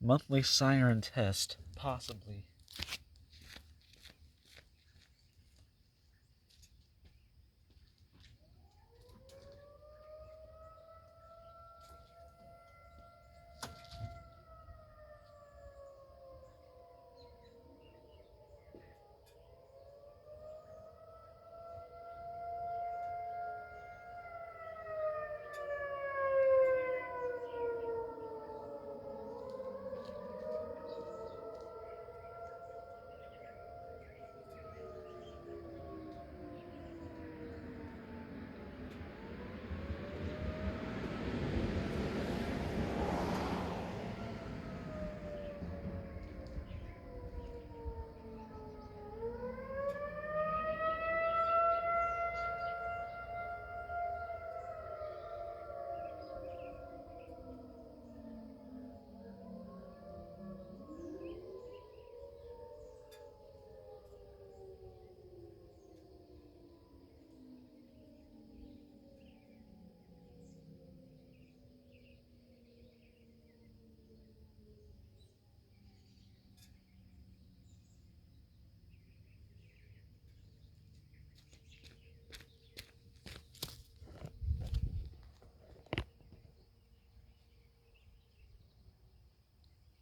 Monthly siren test, possibly.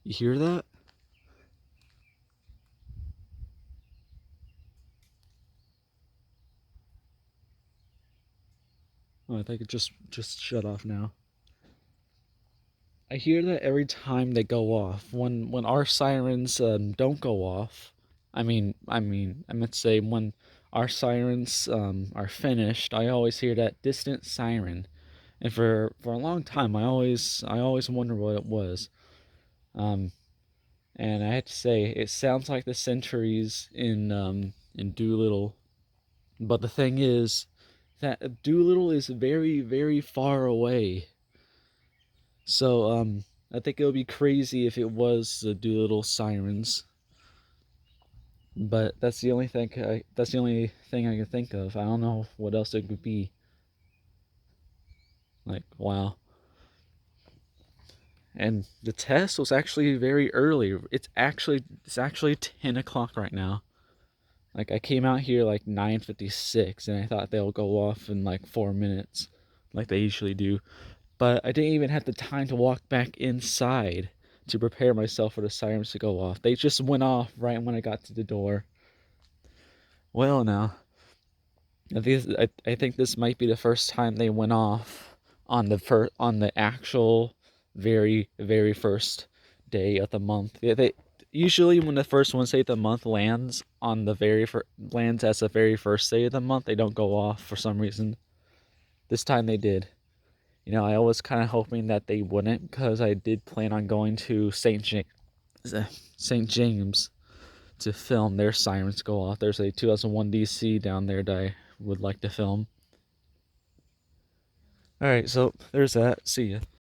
You hear that? Oh, I think it just shut off now. I hear that every time they go off. When our sirens don't go off, I meant to say when our sirens are finished, I always hear that distant siren, and for a long time, I always wonder what it was. Um, and I have to say, it sounds like the sentries in Doolittle, but the thing is that Doolittle is very very far away. So I think it would be crazy if it was the Doolittle sirens, but that's the only thing I can think of. I don't know what else it could be. Like wow. And the test was actually very early. It's actually 10 o'clock right now. Like I came out here like 9:56, and I thought they'll go off in like 4 minutes, like they usually do. But I didn't even have the time to walk back inside to prepare myself for the sirens to go off. They just went off right when I got to the door. Well, now I think this might be the first time they went off on on the actual very very first day of the month. Yeah, they usually when the first Wednesday of the month lands on the lands as the very first day of the month, they don't go off for some reason. This time they did. I was kind of hoping that they wouldn't because I did plan on going to St. James to film their sirens go off. There's a 2001 DC down there that I would like to film. All right, so there's that. See ya.